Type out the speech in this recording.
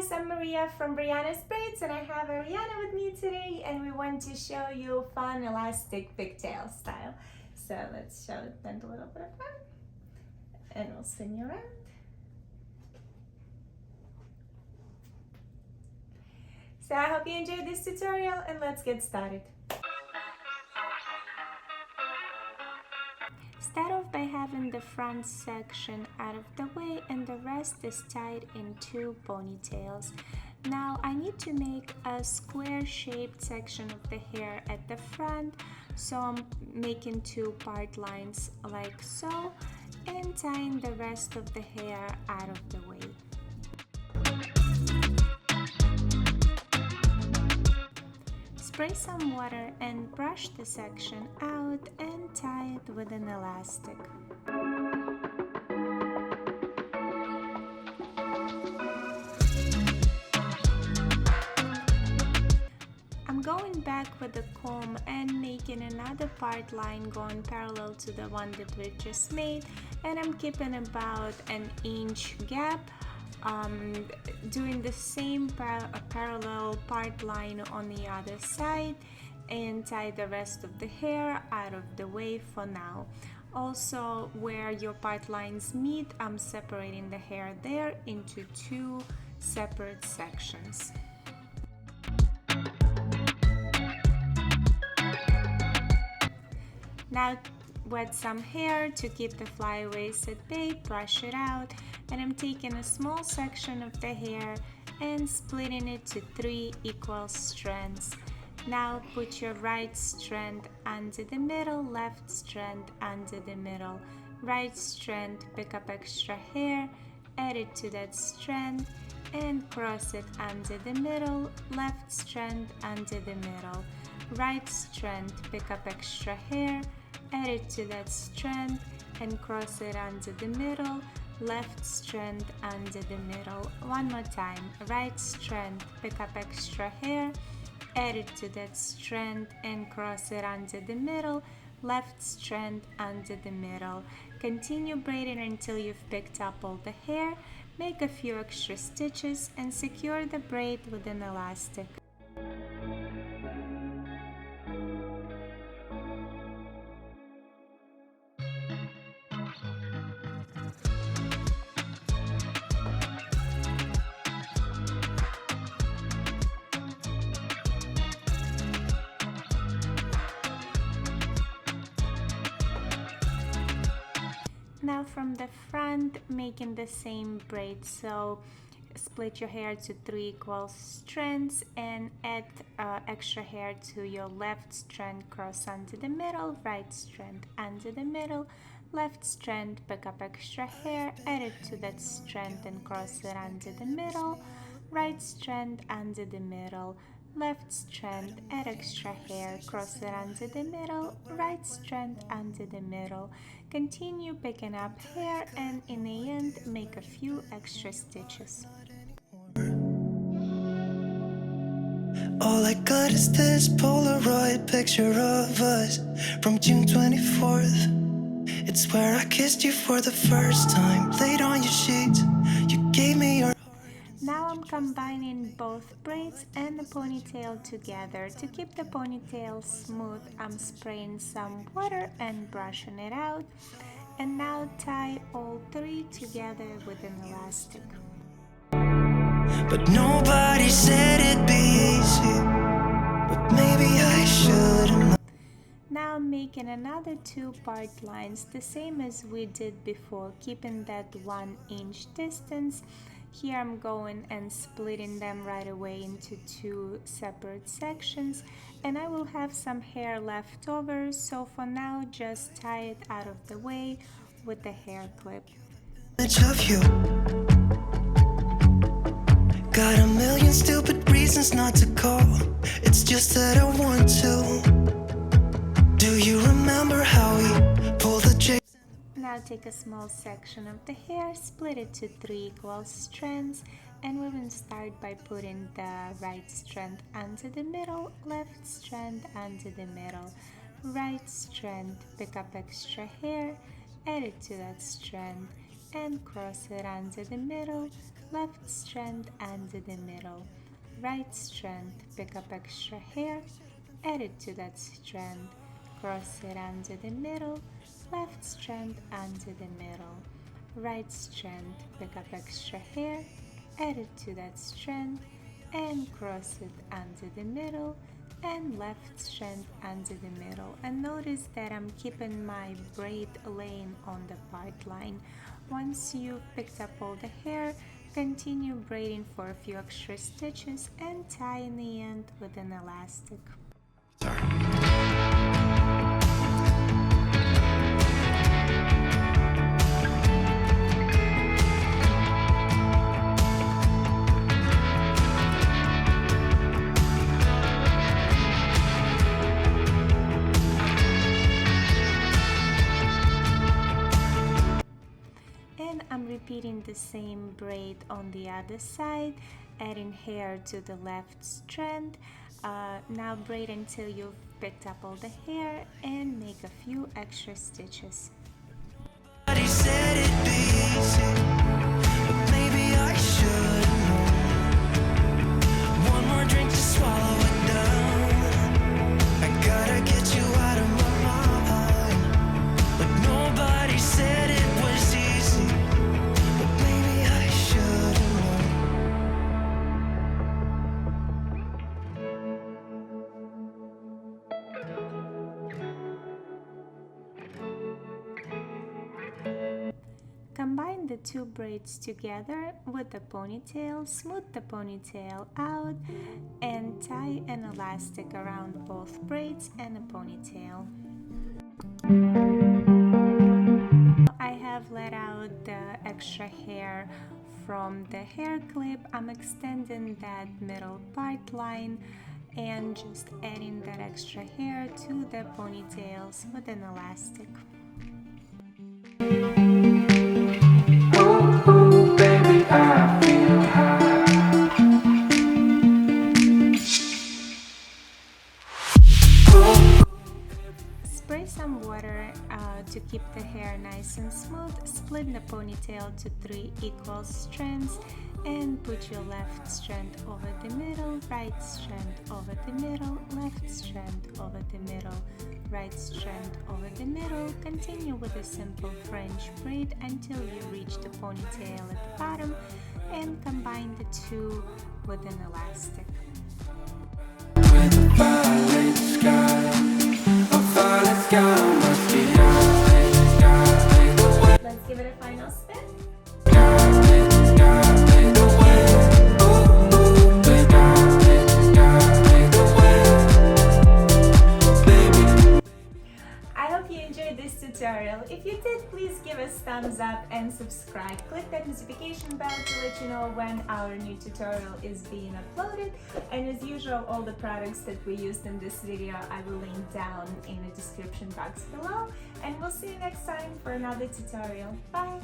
guys, I'm Maria from Brianna's Braids and I have Ariana with me today and we want to show you fun elastic pigtail style. So let's show it, bend a little bit of fun and we'll spin you around. So I hope you enjoyed this tutorial and let's get started. Start off by having the front section out of the way and the rest is tied in two ponytails. Now I need to make a square shaped section of the hair at the front, so I'm making two part lines like so and tying the rest of the hair out of the way. Spray some water and brush the section out and tie it with an elastic. I'm going back with the comb and making another part line going parallel to the one that we just made, and I'm keeping about an inch gap. Doing the same parallel part line on the other side and tie the rest of the hair out of the way for now. Also, where your part lines meet, I'm separating the hair there into two separate sections. Now wet some hair to keep the flyaways at bay, brush it out, and I'm taking a small section of the hair and splitting it to 3 equal strands. Now put your right strand under the middle, left strand under the middle, right strand, pick up extra hair, add it to that strand and cross it under the middle, left strand under the middle, right strand, pick up extra hair, add it to that strand and cross it under the middle, left strand under the middle. One more time, right strand, pick up extra hair, add it to that strand and cross it under the middle, left strand under the middle. Continue braiding until you've picked up all the hair, make a few extra stitches and secure the braid with an elastic. Now from the front, making the same braid, so split your hair to 3 equal strands and add extra hair to your left strand, cross under the middle, right strand under the middle, left strand, pick up extra hair, add it to that strand and cross it under the middle, right strand under the middle, left strand, add extra hair, cross it under the middle, right strand under the middle. Continue picking up hair and in the end make a few extra stitches. All I got is this Polaroid picture of us from June 24th. It's where I kissed you for the first time, laid on your sheets. You gave me your... Now I'm combining both braids and the ponytail together. To keep the ponytail smooth, I'm spraying some water and brushing it out. And now tie all 3 together with an elastic. But nobody said it'd be easy, but maybe I should. Now I'm making another 2 part lines, the same as we did before, keeping that 1 inch distance. Here I'm going and splitting them right away into 2 separate sections, and I will have some hair left over, so for now just tie it out of the way with the hair clip. Of you. Got a million stupid reasons not to call. It's just that I want to. Do you remember how we pulled the J? Now take a small section of the hair, split it to 3 equal strands, and we will start by putting the right strand under the middle, left strand under the middle, right strand, pick up extra hair, add it to that strand, and cross it under the middle, left strand under the middle, right strand, pick up extra hair, add it to that strand, cross it under the middle, left strand under the middle, right strand, pick up extra hair, add it to that strand, and cross it under the middle, and left strand under the middle. And notice that I'm keeping my braid lane on the part line. Once you've picked up all the hair, continue braiding for a few extra stitches and tie in the end with an elastic. I'm repeating the same braid on the other side, adding hair to the left strand. Now braid until you've picked up all the hair and make a few extra stitches. Said it'd be easy, but maybe I should know. One more drink to swallow it down. I gotta get you out of my mind, but nobody said it was easy, but maybe I should know. Combine the two braids together with the ponytail, smooth the ponytail out, and tie an elastic around both braids and a ponytail. I have let out the extra hair from the hair clip. I'm extending that middle part line and just adding that extra hair to the ponytails with an elastic. Spray some water to keep the hair nice and smooth. Split the ponytail to 3 equal strands and put your left strand over the middle, right strand over the middle, left strand over the middle, right strand over the middle. Continue with a simple French braid until you reach the ponytail at the bottom and combine the two with an elastic. Let's give it a final spin. I hope you enjoyed this tutorial. If you did, please give us thumbs up and subscribe. Click that notification bell to let you know when our new tutorial is being uploaded. And as usual, all the products that we used in this video I will link down in the description box below. And we'll see you next time for another tutorial. Bye!